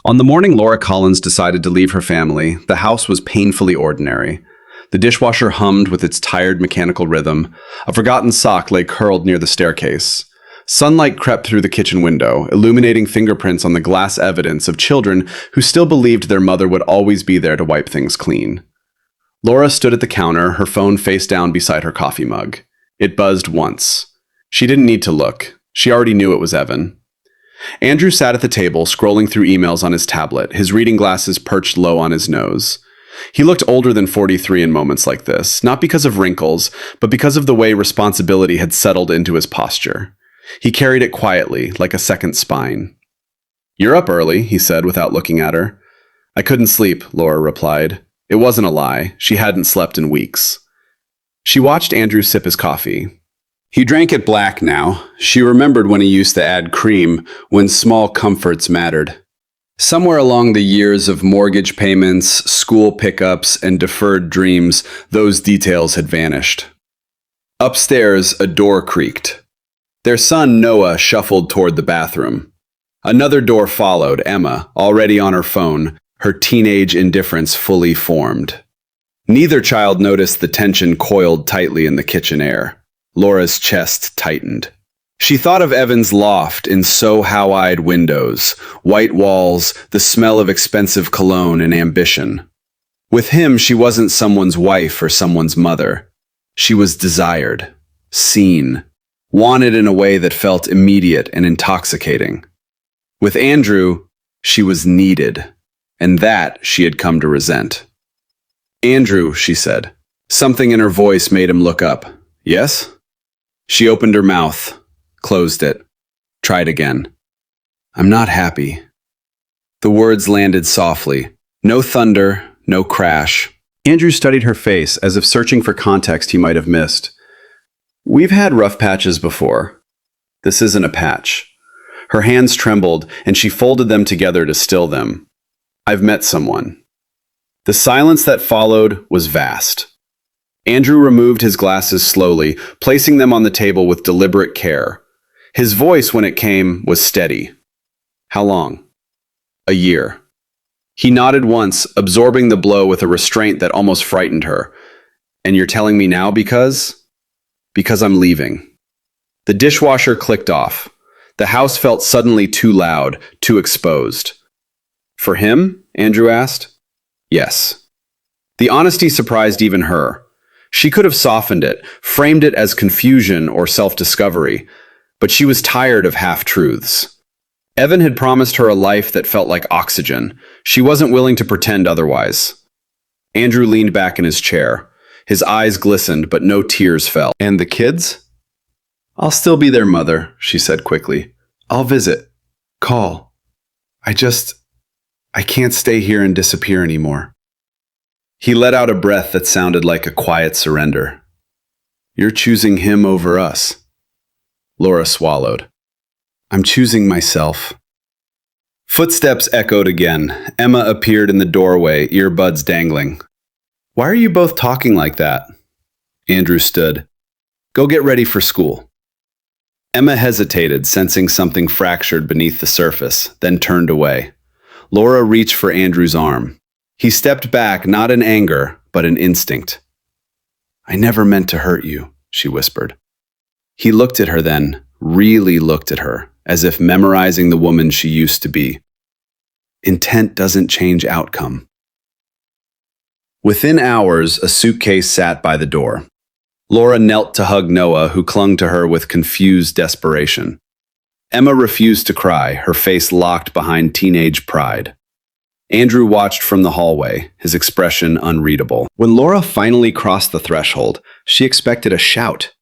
On the morning Laura Collins decided to leave her family, the house was painfully ordinary. The dishwasher hummed with its tired mechanical rhythm. A forgotten sock lay curled near the staircase. Sunlight crept through the kitchen window, illuminating fingerprints on the glass evidence of children who still believed their mother would always be there to wipe things clean. Laura stood at the counter, her phone face down beside her coffee mug. It buzzed once. She didn't need to look. She already knew it was Evan. Andrew sat at the table, scrolling through emails on his tablet, his reading glasses perched low on his nose. He looked older than 43 in moments like this, not because of wrinkles, but because of the way responsibility had settled into his posture. He carried it quietly, like a second spine. "You're up early," he said without looking at her. "I couldn't sleep," Laura replied. It wasn't a lie. She hadn't slept in weeks. She watched Andrew sip his coffee. He drank it black now. She remembered when he used to add cream, when small comforts mattered. Somewhere along the years of mortgage payments, school pickups, and deferred dreams, those details had vanished. Upstairs, a door creaked. Their son, Noah, shuffled toward the bathroom. Another door followed, Emma, already on her phone, her teenage indifference fully formed. Neither child noticed the tension coiled tightly in the kitchen air. Laura's chest tightened. She thought of Evan's loft in so-how-eyed windows, white walls, the smell of expensive cologne and ambition. With him, she wasn't someone's wife or someone's mother. She was desired, seen, wanted in a way that felt immediate and intoxicating. With Andrew, she was needed, and that she had come to resent. "Andrew," she said. Something in her voice made him look up. "Yes?" She opened her mouth, closed it, tried again. "I'm not happy." The words landed softly. No thunder, no crash. Andrew studied her face as if searching for context he might have missed. "We've had rough patches before. This isn't a patch." Her hands trembled, and she folded them together to still them. "I've met someone." The silence that followed was vast. Andrew removed his glasses slowly, placing them on the table with deliberate care. His voice, when it came, was steady. "How long?" "A year." He nodded once, absorbing the blow with a restraint that almost frightened her. "And you're telling me now because?" "Because I'm leaving." The dishwasher clicked off. The house felt suddenly too loud, too exposed. "For him?" Andrew asked. "Yes." The honesty surprised even her. She could have softened it, framed it as confusion or self-discovery, but she was tired of half-truths. Evan had promised her a life that felt like oxygen. She wasn't willing to pretend otherwise. Andrew leaned back in his chair. His eyes glistened, but no tears fell. "And the kids?" "I'll still be their mother," she said quickly. "I'll visit. Call. I can't stay here and disappear anymore." He let out a breath that sounded like a quiet surrender. "You're choosing him over us." Laura swallowed. "I'm choosing myself." Footsteps echoed again. Emma appeared in the doorway, earbuds dangling. "Why are you both talking like that?" Andrew stood. "Go get ready for school." Emma hesitated, sensing something fractured beneath the surface, then turned away. Laura reached for Andrew's arm. He stepped back, not in anger, but in instinct. "I never meant to hurt you," she whispered. He looked at her then, really looked at her, as if memorizing the woman she used to be. Intent doesn't change outcome. Within hours, a suitcase sat by the door. Laura knelt to hug Noah, who clung to her with confused desperation. Emma refused to cry, her face locked behind teenage pride. Andrew watched from the hallway, his expression unreadable. When Laura finally crossed the threshold, she expected a shout,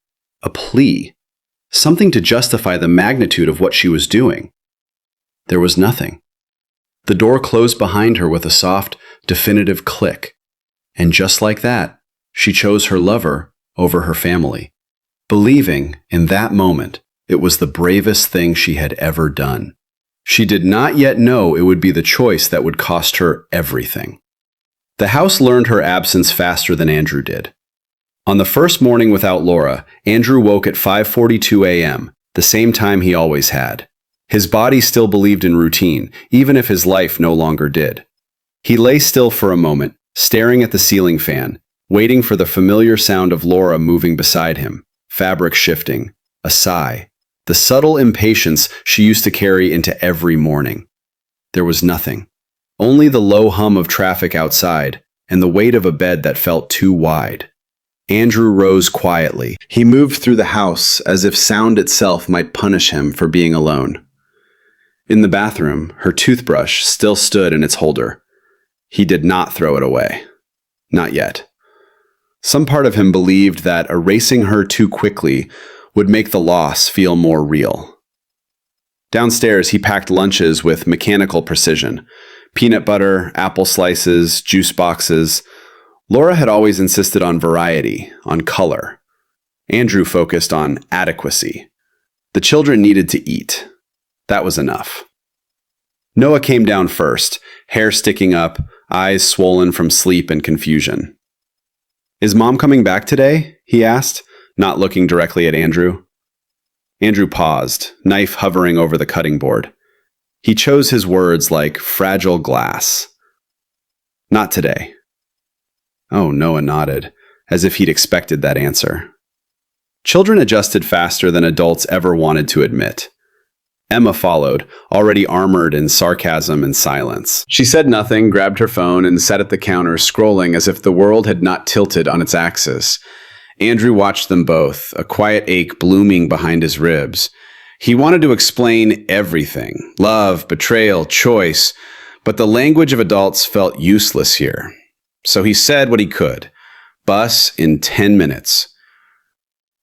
a plea, something to justify the magnitude of what she was doing. There was nothing. The door closed behind her with a soft, definitive click. And just like that, she chose her lover over her family, believing, in that moment, it was the bravest thing she had ever done. She did not yet know it would be the choice that would cost her everything. The house learned her absence faster than Andrew did. On the first morning without Laura, Andrew woke at 5:42 a.m., the same time he always had. His body still believed in routine, even if his life no longer did. He lay still for a moment, staring at the ceiling fan, waiting for the familiar sound of Laura moving beside him, fabric shifting, a sigh, the subtle impatience she used to carry into every morning. There was nothing. Only the low hum of traffic outside and the weight of a bed that felt too wide. Andrew rose quietly. He moved through the house as if sound itself might punish him for being alone. In the bathroom, her toothbrush still stood in its holder. He did not throw it away. Not yet. Some part of him believed that erasing her too quickly would make the loss feel more real. Downstairs, he packed lunches with mechanical precision. Peanut butter, apple slices, juice boxes. Laura had always insisted on variety, on color. Andrew focused on adequacy. The children needed to eat. That was enough. Noah came down first, hair sticking up, eyes swollen from sleep and confusion. "Is Mom coming back today?" he asked, not looking directly at Andrew. Andrew paused, knife hovering over the cutting board. He chose his words like fragile glass. "Not today." Oh, Noah nodded, as if he'd expected that answer. Children adjusted faster than adults ever wanted to admit. Emma followed, already armored in sarcasm and silence. She said nothing, grabbed her phone, and sat at the counter scrolling as if the world had not tilted on its axis. Andrew watched them both, a quiet ache blooming behind his ribs. He wanted to explain everything, love, betrayal, choice, but the language of adults felt useless here. So he said what he could. Bus in 10 minutes.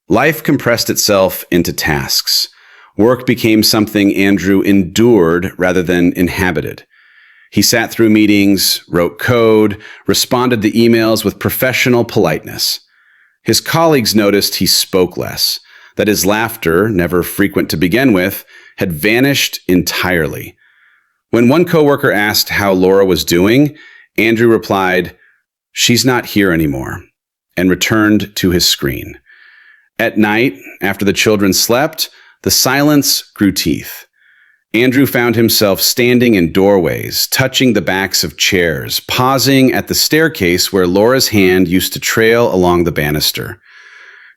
Life compressed itself into tasks. Work became something Andrew endured rather than inhabited. He sat through meetings, wrote code, responded to emails with professional politeness. His colleagues noticed he spoke less, that his laughter, never frequent to begin with, had vanished entirely. When one coworker asked how Laura was doing, Andrew replied, "She's not here anymore," and returned to his screen. At night, after the children slept, the silence grew teeth. Andrew found himself standing in doorways, touching the backs of chairs, pausing at the staircase where Laura's hand used to trail along the banister.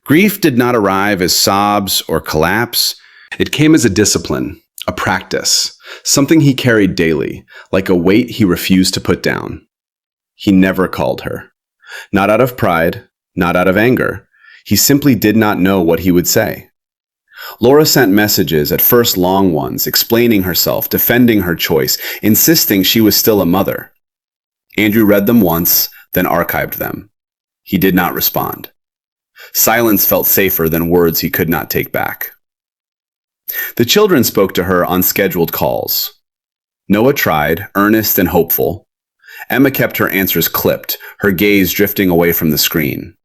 Grief did not arrive as sobs or collapse. It came as a discipline, a practice, something he carried daily, like a weight he refused to put down. He never called her. Not out of pride, not out of anger. He simply did not know what he would say. Laura sent messages, at first long ones, explaining herself, defending her choice, insisting she was still a mother. Andrew read them once, then archived them. He did not respond. Silence felt safer than words he could not take back. The children spoke to her on scheduled calls. Noah tried, earnest and hopeful. Emma kept her answers clipped, her gaze drifting away from the screen.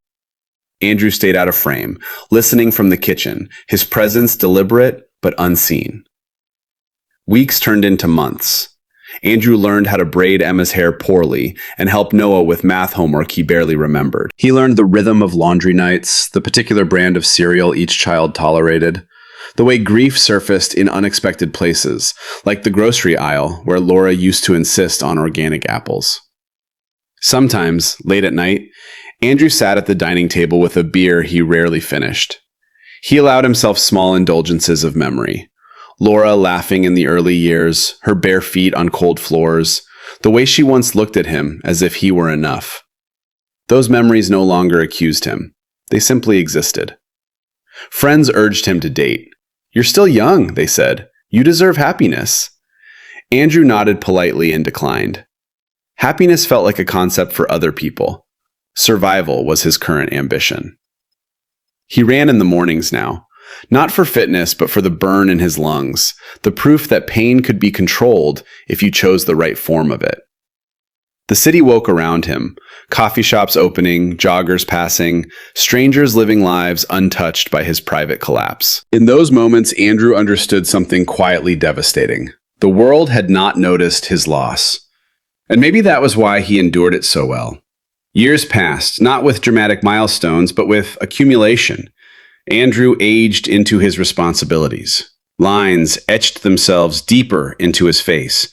Andrew stayed out of frame, listening from the kitchen, his presence deliberate but unseen. Weeks turned into months. Andrew learned how to braid Emma's hair poorly and help Noah with math homework he barely remembered. He learned the rhythm of laundry nights, the particular brand of cereal each child tolerated, the way grief surfaced in unexpected places, like the grocery aisle where Laura used to insist on organic apples. Sometimes, late at night, Andrew sat at the dining table with a beer he rarely finished. He allowed himself small indulgences of memory. Laura laughing in the early years, her bare feet on cold floors, the way she once looked at him as if he were enough. Those memories no longer accused him. They simply existed. Friends urged him to date. "You're still young," they said. "You deserve happiness." Andrew nodded politely and declined. Happiness felt like a concept for other people. Survival was his current ambition. He ran in the mornings now, not for fitness, but for the burn in his lungs, the proof that pain could be controlled if you chose the right form of it. The city woke around him, coffee shops opening, joggers passing, strangers living lives untouched by his private collapse. In those moments, Andrew understood something quietly devastating. The world had not noticed his loss. And maybe that was why he endured it so well. Years passed, not with dramatic milestones, but with accumulation. Andrew aged into his responsibilities. Lines etched themselves deeper into his face.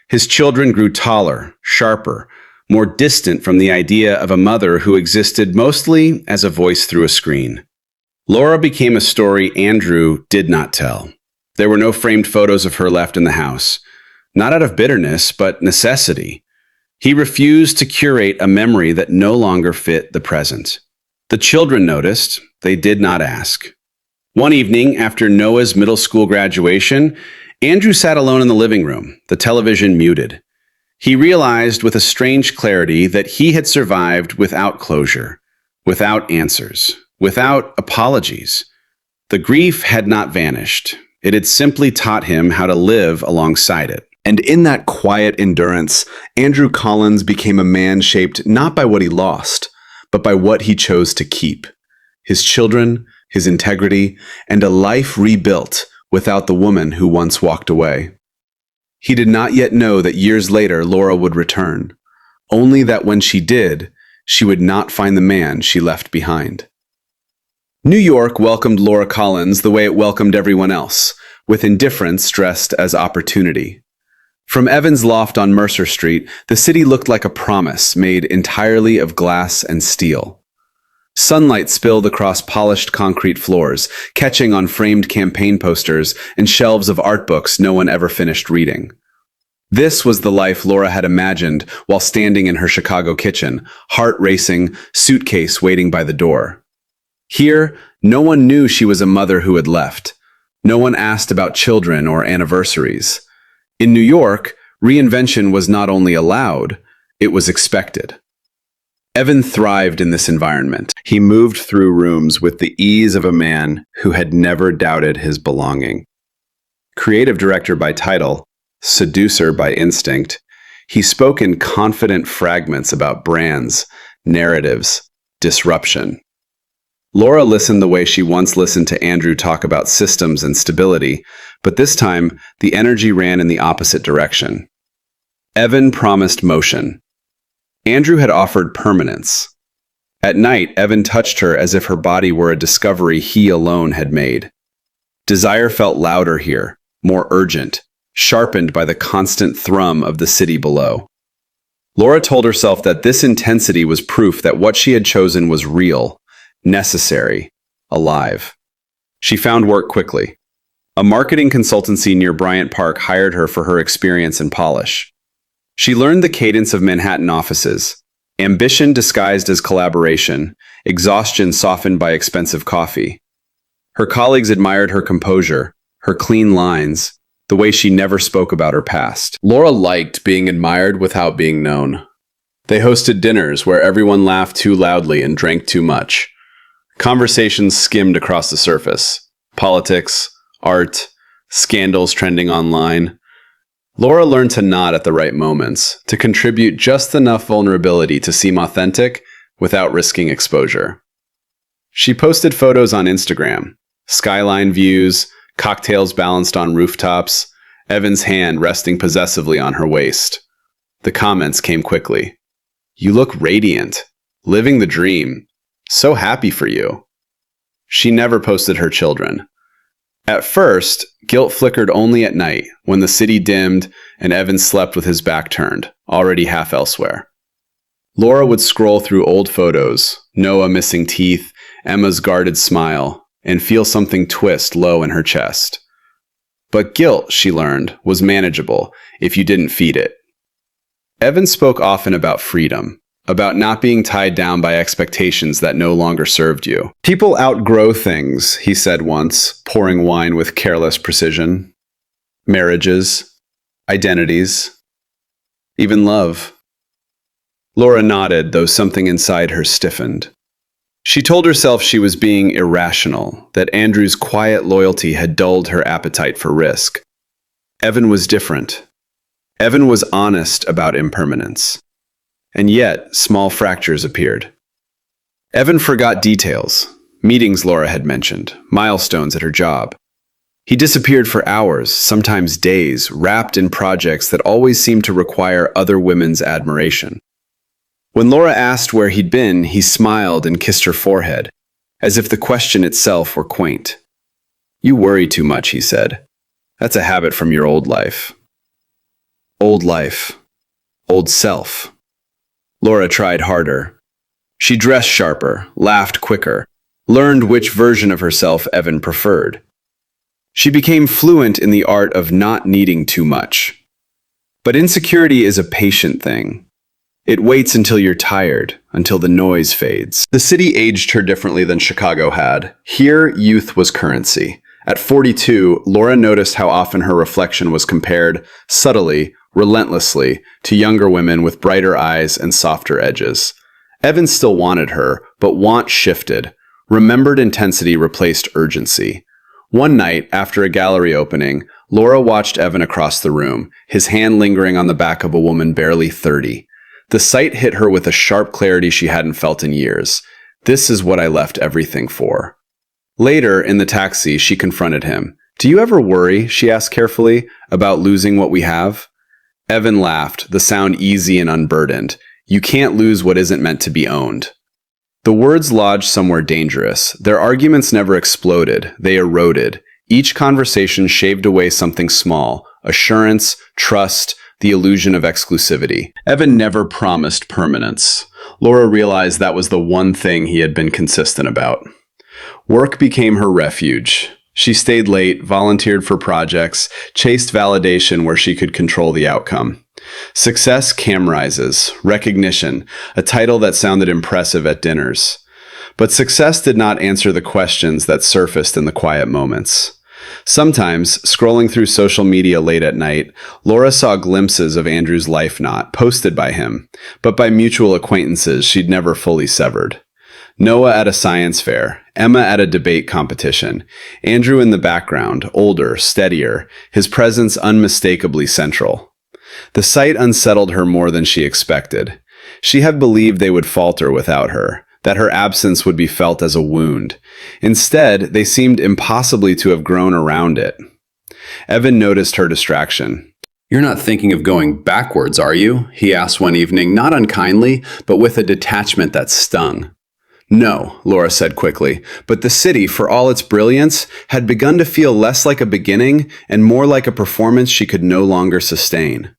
His children grew taller, sharper, more distant from the idea of a mother who existed mostly as a voice through a screen. Laura became a story Andrew did not tell. There were no framed photos of her left in the house, not out of bitterness, but necessity. He refused to curate a memory that no longer fit the present. The children noticed. They did not ask. One evening, after Noah's middle school graduation, Andrew sat alone in the living room, the television muted. He realized with a strange clarity that he had survived without closure, without answers, without apologies. The grief had not vanished. It had simply taught him how to live alongside it. And in that quiet endurance, Andrew Collins became a man shaped not by what he lost, but by what he chose to keep. His children, his integrity, and a life rebuilt without the woman who once walked away. He did not yet know that years later Laura would return, only that when she did, she would not find the man she left behind. New York welcomed Laura Collins the way it welcomed everyone else, with indifference dressed as opportunity. From Evans' loft on Mercer Street, the city looked like a promise made entirely of glass and steel. Sunlight spilled across polished concrete floors, catching on framed campaign posters and shelves of art books no one ever finished reading. This was the life Laura had imagined while standing in her Chicago kitchen, heart racing, suitcase waiting by the door. Here, no one knew she was a mother who had left. No one asked about children or anniversaries. In New York, reinvention was not only allowed, it was expected. Evan thrived in this environment. He moved through rooms with the ease of a man who had never doubted his belonging. Creative director by title, seducer by instinct, he spoke in confident fragments about brands, narratives, disruption. Laura listened the way she once listened to Andrew talk about systems and stability, but this time, the energy ran in the opposite direction. Evan promised motion. Andrew had offered permanence. At night, Evan touched her as if her body were a discovery he alone had made. Desire felt louder here, more urgent, sharpened by the constant thrum of the city below. Laura told herself that this intensity was proof that what she had chosen was real, necessary, alive. She found work quickly. A marketing consultancy near Bryant Park hired her for her experience and polish. She learned the cadence of Manhattan offices, ambition disguised as collaboration, exhaustion softened by expensive coffee. Her colleagues admired her composure, her clean lines, the way she never spoke about her past. Laura liked being admired without being known. They hosted dinners where everyone laughed too loudly and drank too much. Conversations skimmed across the surface. Politics, art, scandals trending online. Laura learned to nod at the right moments, to contribute just enough vulnerability to seem authentic without risking exposure. She posted photos on Instagram, skyline views, cocktails balanced on rooftops, Evan's hand resting possessively on her waist. The comments came quickly. "You look radiant, living the dream. So happy for you." She never posted her children. At first, guilt flickered only at night, when the city dimmed and Evan slept with his back turned, already half elsewhere. Laura would scroll through old photos, Noah missing teeth, Emma's guarded smile, and feel something twist low in her chest. But guilt, she learned, was manageable if you didn't feed it. Evan spoke often about freedom, about not being tied down by expectations that no longer served you. "People outgrow things," he said once, pouring wine with careless precision. "Marriages, identities, even love." Laura nodded, though something inside her stiffened. She told herself she was being irrational, that Andrew's quiet loyalty had dulled her appetite for risk. Evan was different. Evan was honest about impermanence. And yet, small fractures appeared. Evan forgot details, meetings Laura had mentioned, milestones at her job. He disappeared for hours, sometimes days, wrapped in projects that always seemed to require other women's admiration. When Laura asked where he'd been, he smiled and kissed her forehead, as if the question itself were quaint. "You worry too much," he said. That's a habit from your old life. Old life. Old self. Laura tried harder. She dressed sharper, laughed quicker, learned which version of herself Evan preferred. She became fluent in the art of not needing too much. But insecurity is a patient thing. It waits until you're tired, until the noise fades. The city aged her differently than Chicago had. Here, youth was currency. At 42, Laura noticed how often her reflection was compared, subtly, relentlessly, to younger women with brighter eyes and softer edges. Evan still wanted her, but want shifted. Remembered intensity replaced urgency. One night, after a gallery opening, Laura watched Evan across the room, his hand lingering on the back of a woman barely 30. The sight hit her with a sharp clarity she hadn't felt in years. This is what I left everything for. Later, in the taxi, she confronted him. "Do you ever worry," she asked carefully, "about losing what we have?" Evan laughed, the sound easy and unburdened. "You can't lose what isn't meant to be owned." The words lodged somewhere dangerous. Their arguments never exploded, they eroded. Each conversation shaved away something small: assurance, trust, the illusion of exclusivity. Evan never promised permanence. Laura realized that was the one thing he had been consistent about. Work became her refuge. She stayed late, volunteered for projects, chased validation where she could control the outcome. Success camerizes, recognition, a title that sounded impressive at dinners. But success did not answer the questions that surfaced in the quiet moments. Sometimes, scrolling through social media late at night, Laura saw glimpses of Andrew's life not posted by him, but by mutual acquaintances she'd never fully severed. Noah at a science fair, Emma at a debate competition, Andrew in the background, older, steadier, his presence unmistakably central. The sight unsettled her more than she expected. She had believed they would falter without her, that her absence would be felt as a wound. Instead, they seemed impossibly to have grown around it. Evan noticed her distraction. "You're not thinking of going backwards, are you?" he asked one evening, not unkindly, but with a detachment that stung. "No," Laura said quickly, but the city, for all its brilliance, had begun to feel less like a beginning and more like a performance she could no longer sustain.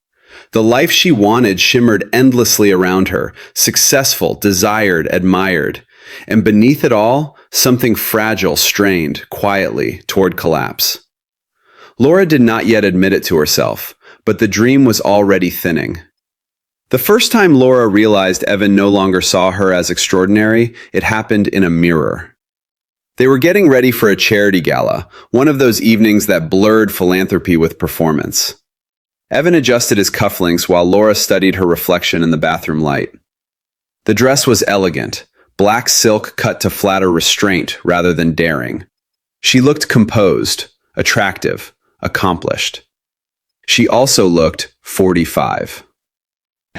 The life she wanted shimmered endlessly around her, successful, desired, admired. And beneath it all, something fragile strained, quietly, toward collapse. Laura did not yet admit it to herself, but the dream was already thinning. The first time Laura realized Evan no longer saw her as extraordinary, it happened in a mirror. They were getting ready for a charity gala, one of those evenings that blurred philanthropy with performance. Evan adjusted his cufflinks while Laura studied her reflection in the bathroom light. The dress was elegant, black silk cut to flatter restraint rather than daring. She looked composed, attractive, accomplished. She also looked 45.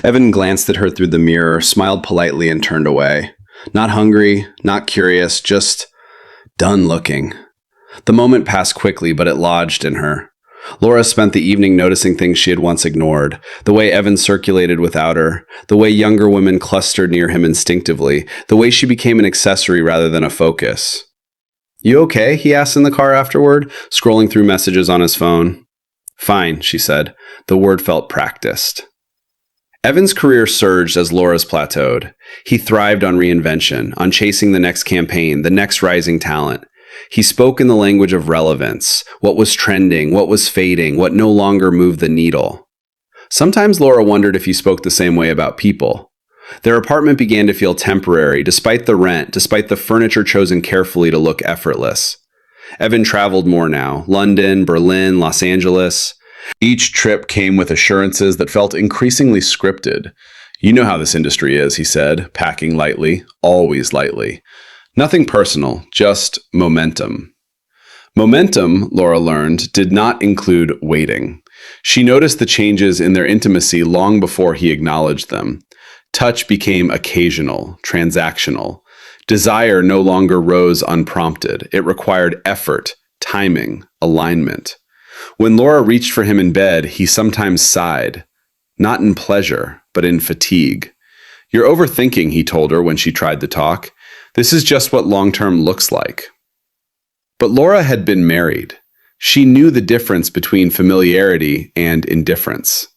Evan glanced at her through the mirror, smiled politely, and turned away. Not hungry, not curious, just done looking. The moment passed quickly, but it lodged in her. Laura spent the evening noticing things she had once ignored, the way Evan circulated without her, the way younger women clustered near him instinctively, the way she became an accessory rather than a focus. "You okay?" he asked in the car afterward, scrolling through messages on his phone. "Fine," she said. The word felt practiced. Evan's career surged as Laura's plateaued. He thrived on reinvention, on chasing the next campaign, the next rising talent. He spoke in the language of relevance, what was trending, what was fading, what no longer moved the needle. Sometimes Laura wondered if he spoke the same way about people. Their apartment began to feel temporary, despite the rent, despite the furniture chosen carefully to look effortless. Evan traveled more now: London, Berlin, Los Angeles. Each trip came with assurances that felt increasingly scripted. "You know how this industry is," he said, packing lightly, always lightly. Nothing personal, just momentum. Momentum, Laura learned, did not include waiting. She noticed the changes in their intimacy long before he acknowledged them. Touch became occasional, transactional. Desire no longer rose unprompted. It required effort, timing, alignment. When Laura reached for him in bed, he sometimes sighed. Not in pleasure, but in fatigue. "You're overthinking," he told her when she tried to talk. "This is just what long-term looks like." But Laura had been married. She knew the difference between familiarity and indifference.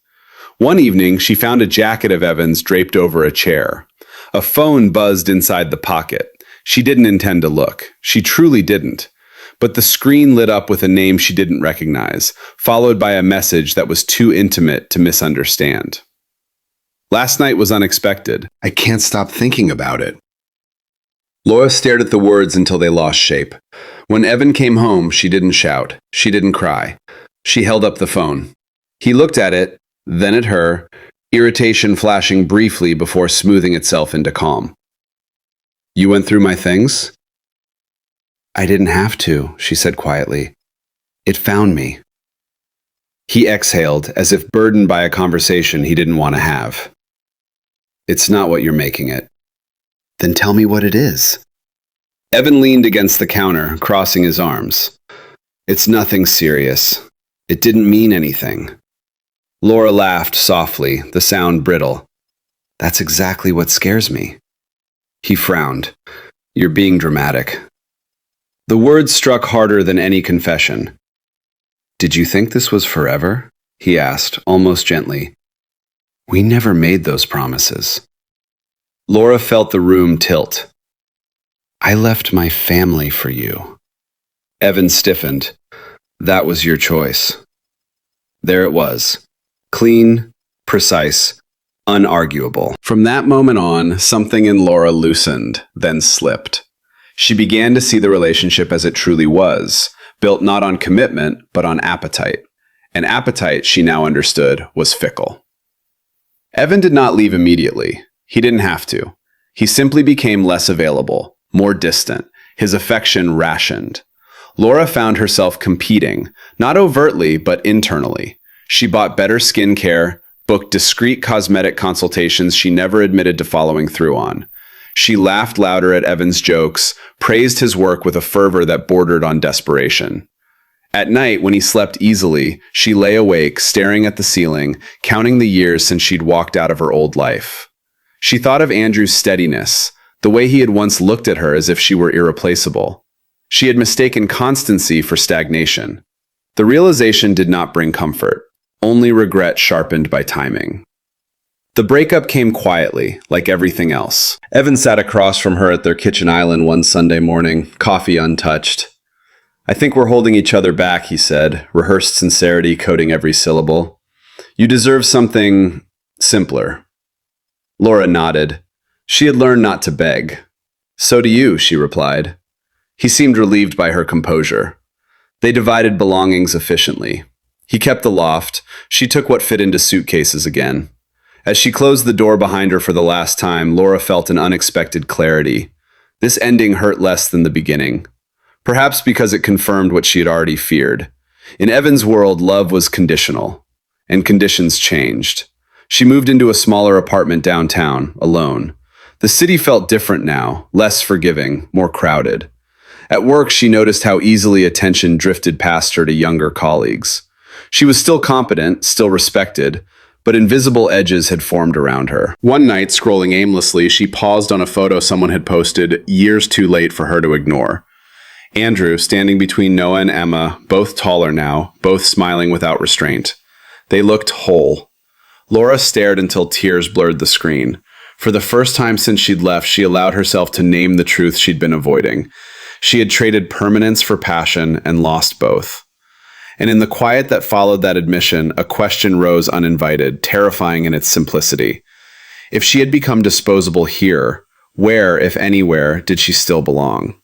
One evening, she found a jacket of Evan's draped over a chair. A phone buzzed inside the pocket. She didn't intend to look. She truly didn't. But the screen lit up with a name she didn't recognize, followed by a message that was too intimate to misunderstand. Last night was unexpected. I can't stop thinking about it. Laura stared at the words until they lost shape. When Evan came home, she didn't shout. She didn't cry. She held up the phone. He looked at it, then at her, irritation flashing briefly before smoothing itself into calm. You went through my things? I didn't have to, she said quietly. It found me. He exhaled, as if burdened by a conversation he didn't want to have. It's not what you're making it. Then tell me what it is. Evan leaned against the counter, crossing his arms. It's nothing serious. It didn't mean anything. Laura laughed softly, the sound brittle. That's exactly what scares me. He frowned. You're being dramatic. The words struck harder than any confession. Did you think this was forever? He asked, almost gently. We never made those promises. Laura felt the room tilt. I left my family for you. Evan stiffened. That was your choice. There it was. Clean, precise, unarguable. From that moment on, something in Laura loosened, then slipped. She began to see the relationship as it truly was, built not on commitment, but on appetite. And appetite, she now understood, was fickle. Evan did not leave immediately. He didn't have to. He simply became less available, more distant, his affection rationed. Laura found herself competing, not overtly, but internally. She bought better skincare, booked discreet cosmetic consultations she never admitted to following through on. She laughed louder at Evan's jokes, praised his work with a fervor that bordered on desperation. At night, when he slept easily, she lay awake, staring at the ceiling, counting the years since she'd walked out of her old life. She thought of Andrew's steadiness, the way he had once looked at her as if she were irreplaceable. She had mistaken constancy for stagnation. The realization did not bring comfort, only regret sharpened by timing. The breakup came quietly, like everything else. Evan sat across from her at their kitchen island one Sunday morning, coffee untouched. I think we're holding each other back, he said, rehearsed sincerity coating every syllable. You deserve something simpler. Laura nodded. She had learned not to beg. So do you, she replied. He seemed relieved by her composure. They divided belongings efficiently. He kept the loft. She took what fit into suitcases again. As she closed the door behind her for the last time, Laura felt an unexpected clarity. This ending hurt less than the beginning. Perhaps because it confirmed what she had already feared. In Evan's world, love was conditional, and conditions changed. She moved into a smaller apartment downtown, alone. The city felt different now, less forgiving, more crowded. At work, she noticed how easily attention drifted past her to younger colleagues. She was still competent, still respected, but invisible edges had formed around her. One night, scrolling aimlessly, she paused on a photo someone had posted years too late for her to ignore. Andrew, standing between Noah and Emma, both taller now, both smiling without restraint. They looked whole. Laura stared until tears blurred the screen. For the first time since she'd left, she allowed herself to name the truth she'd been avoiding. She had traded permanence for passion and lost both. And in the quiet that followed that admission, a question rose uninvited, terrifying in its simplicity. If she had become disposable here, where, if anywhere, did she still belong?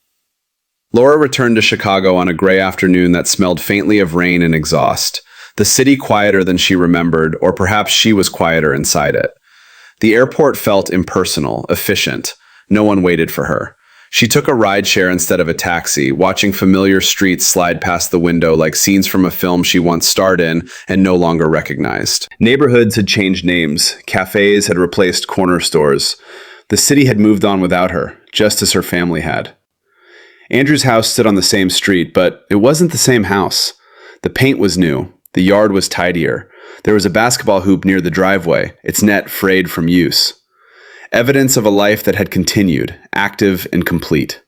Laura returned to Chicago on a gray afternoon that smelled faintly of rain and exhaust. The city quieter than she remembered, or perhaps she was quieter inside it. The airport felt impersonal, efficient. No one waited for her. She took a rideshare instead of a taxi, watching familiar streets slide past the window like scenes from a film she once starred in and no longer recognized. Neighborhoods had changed names. Cafes had replaced corner stores. The city had moved on without her, just as her family had. Andrew's house stood on the same street, but it wasn't the same house. The paint was new. The yard was tidier. There was a basketball hoop near the driveway, its net frayed from use. Evidence of a life that had continued, active and complete.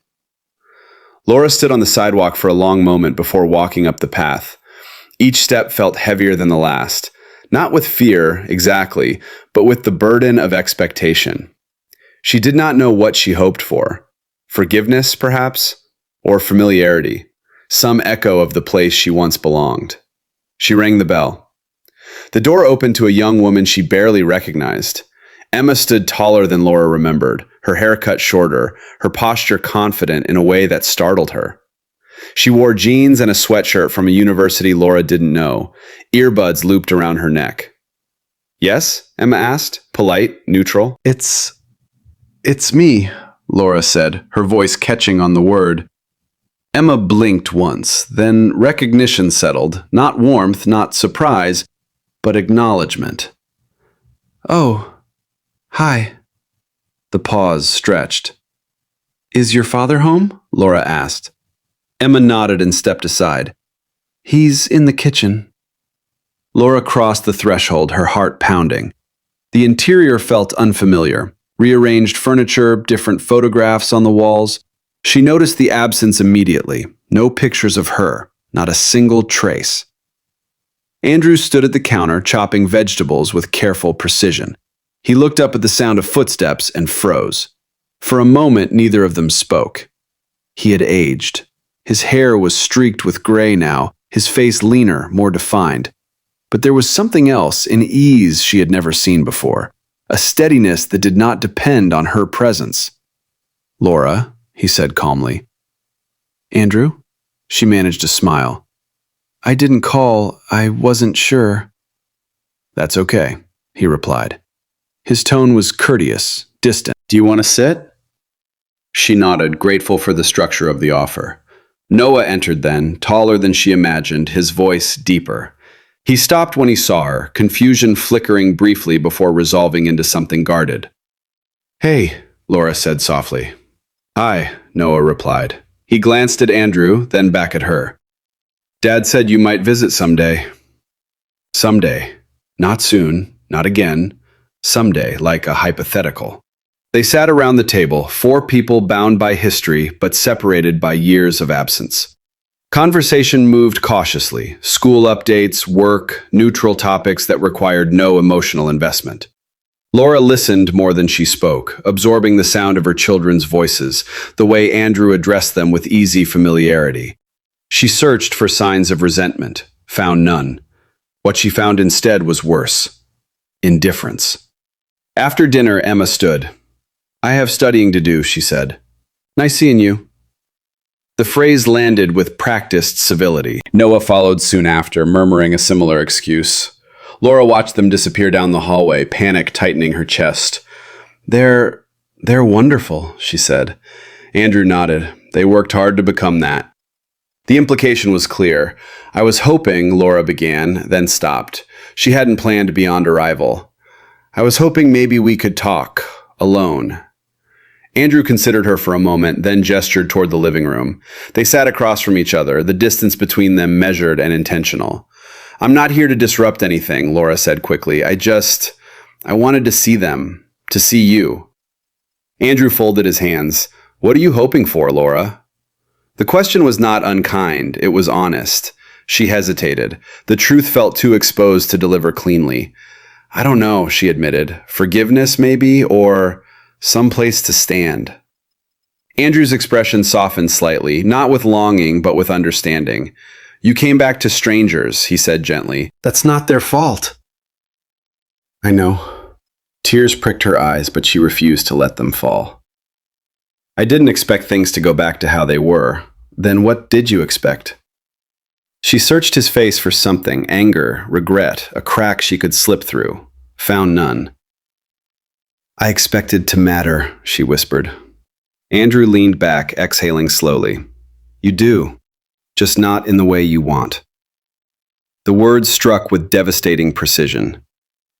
Laura stood on the sidewalk for a long moment before walking up the path. Each step felt heavier than the last, not with fear, exactly, but with the burden of expectation. She did not know what she hoped for. Forgiveness, perhaps? Or familiarity, some echo of the place she once belonged. She rang the bell. The door opened to a young woman she barely recognized. Emma stood taller than Laura remembered, her hair cut shorter, her posture confident in a way that startled her. She wore jeans and a sweatshirt from a university Laura didn't know, earbuds looped around her neck. "Yes?" Emma asked, polite, neutral. It's me," Laura said, her voice catching on the word. Emma blinked once, then recognition settled, not warmth, not surprise, but acknowledgement. "Oh, hi." The pause stretched. "Is your father home?" Laura asked. Emma nodded and stepped aside. "He's in the kitchen." Laura crossed the threshold, her heart pounding. The interior felt unfamiliar. Rearranged furniture, different photographs on the walls. She noticed the absence immediately. No pictures of her, not a single trace. Andrew stood at the counter, chopping vegetables with careful precision. He looked up at the sound of footsteps and froze. For a moment, neither of them spoke. He had aged. His hair was streaked with gray now, his face leaner, more defined. But there was something else, an ease she had never seen before, a steadiness that did not depend on her presence. "Laura," he said calmly. "Andrew?" She managed a smile. "I didn't call. I wasn't sure." "That's okay," he replied. His tone was courteous, distant. "Do you want to sit?" She nodded, grateful for the structure of the offer. Noah entered then, taller than she imagined, his voice deeper. He stopped when he saw her, confusion flickering briefly before resolving into something guarded. "Hey," Laura said softly. "Hi," Noah replied. He glanced at Andrew, then back at her. "Dad said you might visit someday." Someday. Not soon, not again. Someday, like a hypothetical. They sat around the table, 4 people bound by history but separated by years of absence. Conversation moved cautiously, school updates, work, neutral topics that required no emotional investment. Laura listened more than she spoke, absorbing the sound of her children's voices, the way Andrew addressed them with easy familiarity. She searched for signs of resentment, found none. What she found instead was worse. Indifference. After dinner, Emma stood. "I have studying to do," she said. "Nice seeing you." The phrase landed with practiced civility. Noah followed soon after, murmuring a similar excuse. Laura watched them disappear down the hallway, panic tightening her chest. They're wonderful," she said. Andrew nodded. They worked hard to become that. The implication was clear. "I was hoping," Laura began, then stopped. She hadn't planned beyond arrival. "I was hoping maybe we could talk, alone." Andrew considered her for a moment, then gestured toward the living room. They sat across from each other, the distance between them measured and intentional. "I'm not here to disrupt anything," Laura said quickly. I wanted to see them, to see you." Andrew folded his hands. "What are you hoping for, Laura?" The question was not unkind, it was honest. She hesitated. The truth felt too exposed to deliver cleanly. "I don't know," she admitted. "Forgiveness, maybe, or some place to stand." Andrew's expression softened slightly, not with longing, but with understanding. "You came back to strangers," he said gently. "That's not their fault." "I know." Tears pricked her eyes, but she refused to let them fall. "I didn't expect things to go back to how they were. Then what did you expect?" She searched his face for something, anger, regret, a crack she could slip through. Found none. "I expected to matter," she whispered. Andrew leaned back, exhaling slowly. "You do, just not in the way you want." The words struck with devastating precision.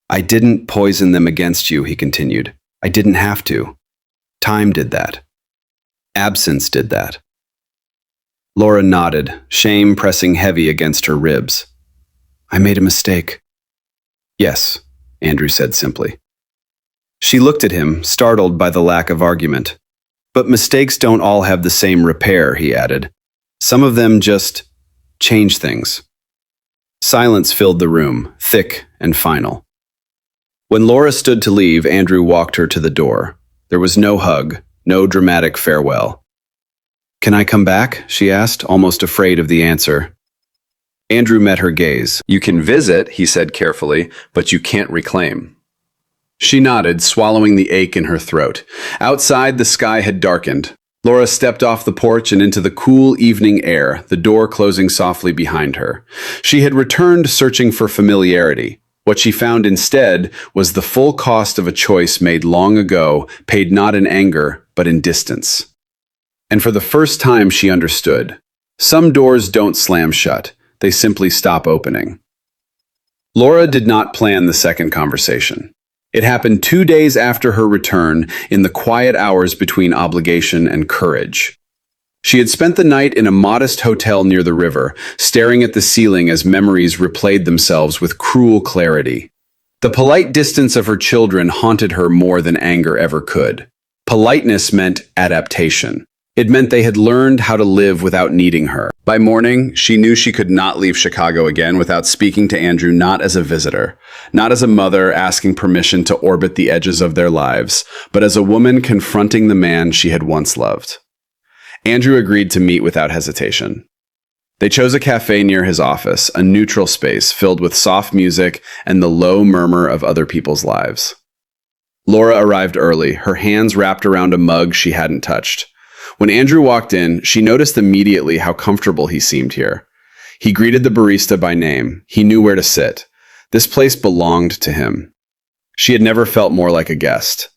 "I didn't poison them against you," he continued. "I didn't have to. Time did that. Absence did that." Laura nodded, shame pressing heavy against her ribs. "I made a mistake." "Yes," Andrew said simply. She looked at him, startled by the lack of argument. But mistakes don't all have the same repair, he added. Some of them just change things. Silence filled the room, thick and final. When Laura stood to leave, Andrew walked her to the door. There was no hug, no dramatic farewell. "Can I come back?" she asked, almost afraid of the answer. Andrew met her gaze. "You can visit," he said carefully, "but you can't reclaim." She nodded, swallowing the ache in her throat. Outside, the sky had darkened. Laura stepped off the porch and into the cool evening air, the door closing softly behind her. She had returned searching for familiarity. What she found instead was the full cost of a choice made long ago, paid not in anger, but in distance. And for the first time she understood. Some doors don't slam shut. They simply stop opening. Laura did not plan the second conversation. It happened 2 days after her return, in the quiet hours between obligation and courage. She had spent the night in a modest hotel near the river, staring at the ceiling as memories replayed themselves with cruel clarity. The polite distance of her children haunted her more than anger ever could. Politeness meant adaptation. It meant they had learned how to live without needing her. By morning, she knew she could not leave Chicago again without speaking to Andrew, not as a visitor, not as a mother asking permission to orbit the edges of their lives, but as a woman confronting the man she had once loved. Andrew agreed to meet without hesitation. They chose a cafe near his office, a neutral space filled with soft music and the low murmur of other people's lives. Laura arrived early, her hands wrapped around a mug she hadn't touched. When Andrew walked in, she noticed immediately how comfortable he seemed here. He greeted the barista by name. He knew where to sit. This place belonged to him. She had never felt more like a guest.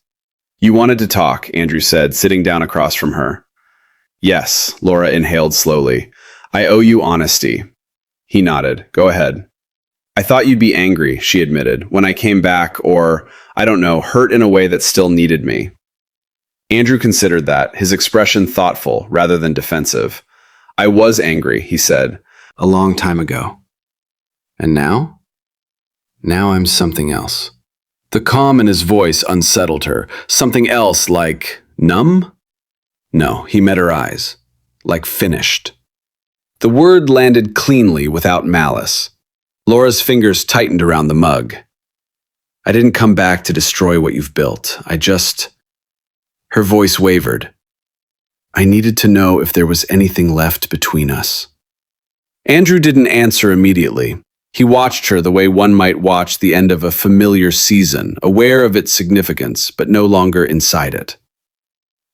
"You wanted to talk," Andrew said, sitting down across from her. "Yes," Laura inhaled slowly. "I owe you honesty." He nodded. "Go ahead." "I thought you'd be angry," she admitted, "when I came back, or, I don't know, hurt in a way that still needed me." Andrew considered that, his expression thoughtful rather than defensive. "I was angry," he said, "a long time ago. And now? Now I'm something else." The calm in his voice unsettled her. Something else, like numb? No, he met her eyes. Like finished. The word landed cleanly without malice. Laura's fingers tightened around the mug. "I didn't come back to destroy what you've built. Her voice wavered. "I needed to know if there was anything left between us." Andrew didn't answer immediately. He watched her the way one might watch the end of a familiar season, aware of its significance, but no longer inside it.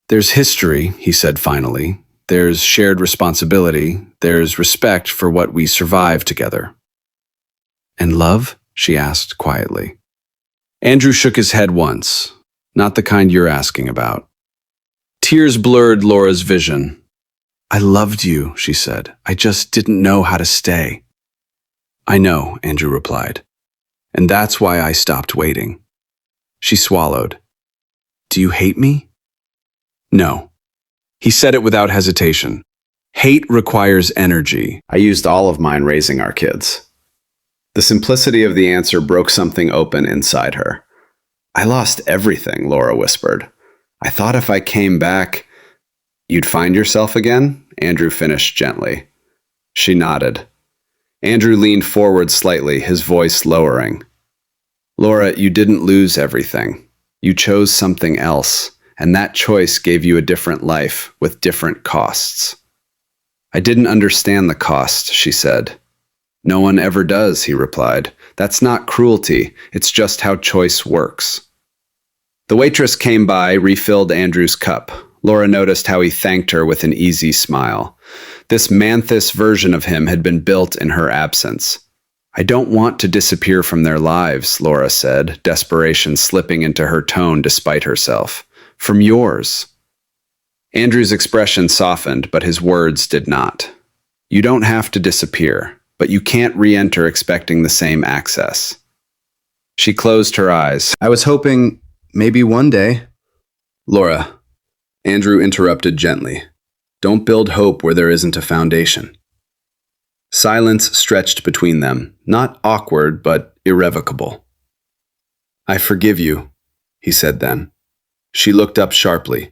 "There's history," he said finally. "There's shared responsibility. There's respect for what we survived together." "And love?" she asked quietly. Andrew shook his head once. "Not the kind you're asking about." Tears blurred Laura's vision. "I loved you," she said. "I just didn't know how to stay." "I know," Andrew replied. "And that's why I stopped waiting." She swallowed. "Do you hate me?" "No." He said it without hesitation. "Hate requires energy. I used all of mine raising our kids." The simplicity of the answer broke something open inside her. "I lost everything," Laura whispered. "I thought if I came back, you'd find yourself again?" Andrew finished gently. She nodded. Andrew leaned forward slightly, his voice lowering. "Laura, you didn't lose everything. You chose something else, and that choice gave you a different life with different costs." "I didn't understand the cost," she said. "No one ever does," he replied. "That's not cruelty. It's just how choice works." The waitress came by, refilled Andrew's cup. Laura noticed how he thanked her with an easy smile. This Manthus version of him had been built in her absence. "I don't want to disappear from their lives," Laura said, desperation slipping into her tone despite herself. "From yours." Andrew's expression softened, but his words did not. "You don't have to disappear, but you can't re-enter expecting the same access." She closed her eyes. "I was hoping maybe one day." "Laura," Andrew interrupted gently, "don't build hope where there isn't a foundation." Silence stretched between them, not awkward, but irrevocable. "I forgive you," he said then. She looked up sharply.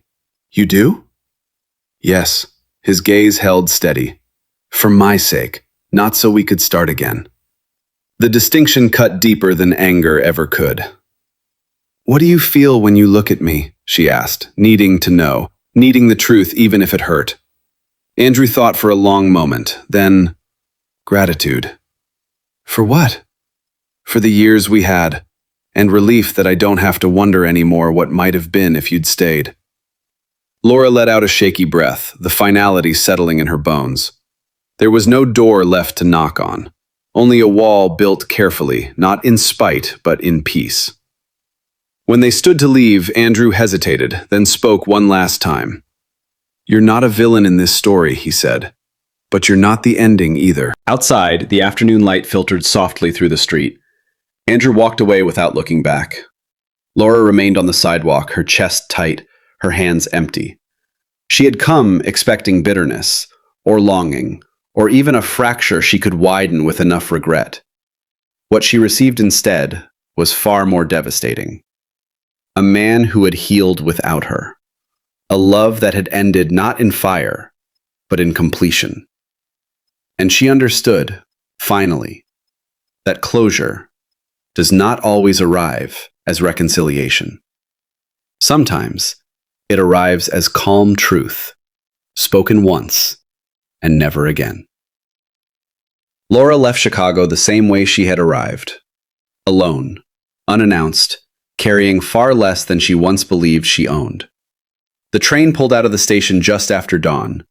You do? Yes. His gaze held steady. For my sake, not so we could start again. The distinction cut deeper than anger ever could. What do you feel when you look at me? She asked, needing to know, needing the truth even if it hurt. Andrew thought for a long moment, then, gratitude. For what? For the years we had, and relief that I don't have to wonder anymore what might have been if you'd stayed. Laura let out a shaky breath, the finality settling in her bones. There was no door left to knock on, only a wall built carefully, not in spite, but in peace. When they stood to leave, Andrew hesitated, then spoke one last time. You're not a villain in this story, he said. But you're not the ending either. Outside, the afternoon light filtered softly through the street. Andrew walked away without looking back. Laura remained on the sidewalk, her chest tight, her hands empty. She had come expecting bitterness, or longing, or even a fracture she could widen with enough regret. What she received instead was far more devastating. A man who had healed without her. A love that had ended not in fire, but in completion. And she understood, finally, that closure does not always arrive as reconciliation. Sometimes it arrives as calm truth, spoken once and never again. Laura left Chicago the same way she had arrived, alone, unannounced, carrying far less than she once believed she owned. The train pulled out of the station just after dawn.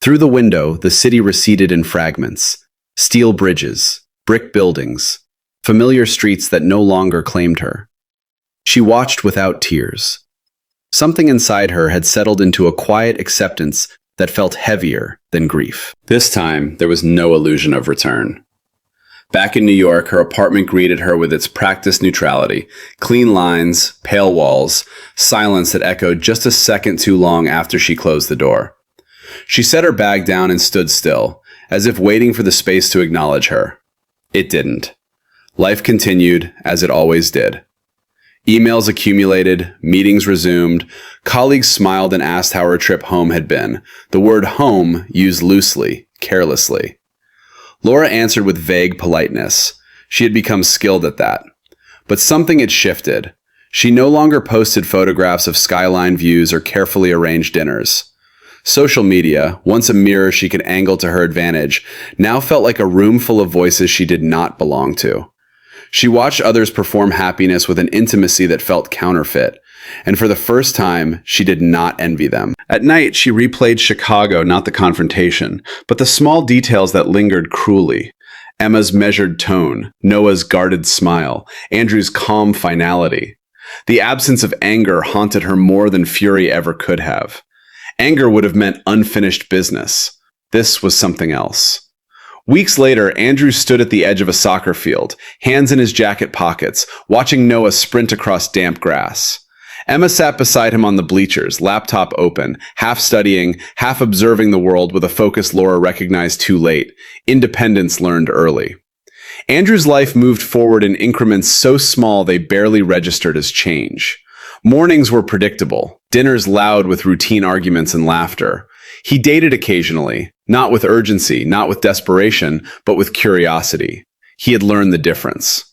Through the window, the city receded in fragments, steel bridges, brick buildings, familiar streets that no longer claimed her. She watched without tears. Something inside her had settled into a quiet acceptance that felt heavier than grief. This time, there was no illusion of return. Back in New York, her apartment greeted her with its practiced neutrality, clean lines, pale walls, silence that echoed just a second too long after she closed the door. She set her bag down and stood still, as if waiting for the space to acknowledge her. It didn't. Life continued, as it always did. Emails accumulated, meetings resumed, colleagues smiled and asked how her trip home had been, the word home used loosely, carelessly. Laura answered with vague politeness. She had become skilled at that. But something had shifted. She no longer posted photographs of skyline views or carefully arranged dinners. Social media, once a mirror she could angle to her advantage, now felt like a room full of voices she did not belong to. She watched others perform happiness with an intimacy that felt counterfeit, and for the first time, she did not envy them. At night, she replayed Chicago, not the confrontation, but the small details that lingered cruelly. Emma's measured tone, Noah's guarded smile, Andrew's calm finality. The absence of anger haunted her more than fury ever could have. Anger would have meant unfinished business. This was something else. Weeks later, Andrew stood at the edge of a soccer field, hands in his jacket pockets, watching Noah sprint across damp grass. Emma sat beside him on the bleachers, laptop open, half studying, half observing the world with a focus Laura recognized too late. Independence learned early. Andrew's life moved forward in increments so small they barely registered as change. Mornings were predictable, dinners loud with routine arguments and laughter. He dated occasionally, not with urgency, not with desperation, but with curiosity. He had learned the difference.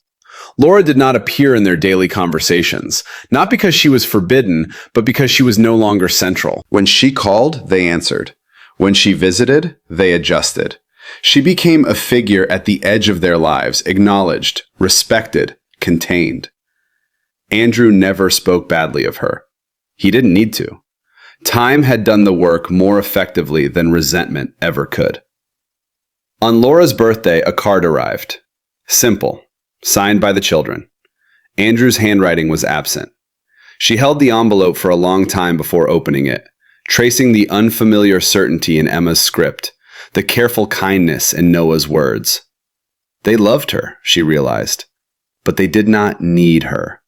Laura did not appear in their daily conversations, not because she was forbidden, but because she was no longer central. When she called, they answered. When she visited, they adjusted. She became a figure at the edge of their lives, acknowledged, respected, contained. Andrew never spoke badly of her. He didn't need to. Time had done the work more effectively than resentment ever could. On Laura's birthday, a card arrived. Simple, signed by the children. Andrew's handwriting was absent. She held the envelope for a long time before opening it, tracing the unfamiliar certainty in Emma's script, the careful kindness in Noah's words. They loved her, she realized, but they did not need her.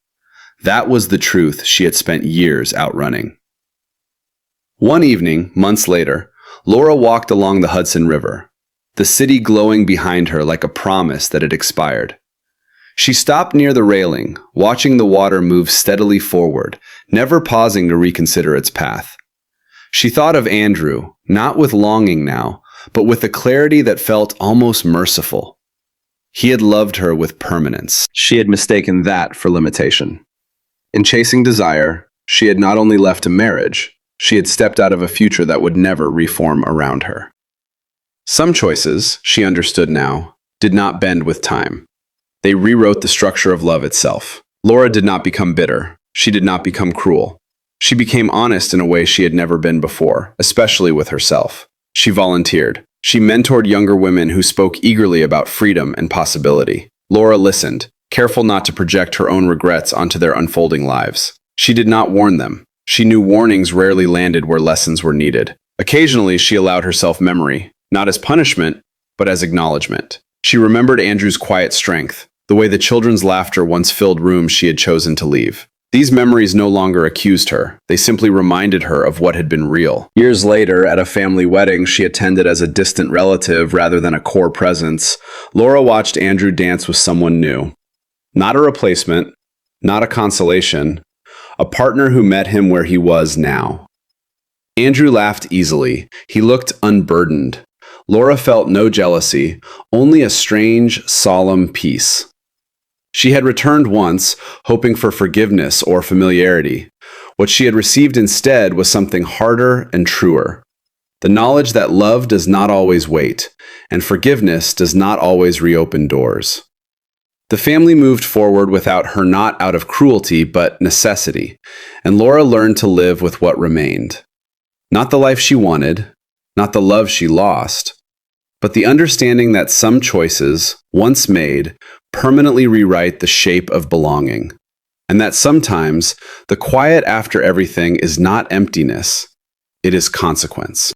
That was the truth she had spent years outrunning. One evening, months later, Laura walked along the Hudson River, the city glowing behind her like a promise that had expired. She stopped near the railing, watching the water move steadily forward, never pausing to reconsider its path. She thought of Andrew, not with longing now, but with a clarity that felt almost merciful. He had loved her with permanence. She had mistaken that for limitation. In chasing desire, she had not only left a marriage, she had stepped out of a future that would never reform around her. Some choices, she understood now, did not bend with time. They rewrote the structure of love itself. Laura did not become bitter. She did not become cruel. She became honest in a way she had never been before, especially with herself. She volunteered. She mentored younger women who spoke eagerly about freedom and possibility. Laura listened, careful not to project her own regrets onto their unfolding lives. She did not warn them. She knew warnings rarely landed where lessons were needed. Occasionally, she allowed herself memory, not as punishment, but as acknowledgement. She remembered Andrew's quiet strength, the way the children's laughter once filled rooms she had chosen to leave. These memories no longer accused her. They simply reminded her of what had been real. Years later, at a family wedding she attended as a distant relative rather than a core presence, Laura watched Andrew dance with someone new. Not a replacement, not a consolation, a partner who met him where he was now. Andrew laughed easily. He looked unburdened. Laura felt no jealousy, only a strange, solemn peace. She had returned once, hoping for forgiveness or familiarity. What she had received instead was something harder and truer. The knowledge that love does not always wait, and forgiveness does not always reopen doors. The family moved forward without her, not out of cruelty, but necessity, and Laura learned to live with what remained. Not the life she wanted, not the love she lost, but the understanding that some choices, once made, permanently rewrite the shape of belonging, and that sometimes the quiet after everything is not emptiness, it is consequence.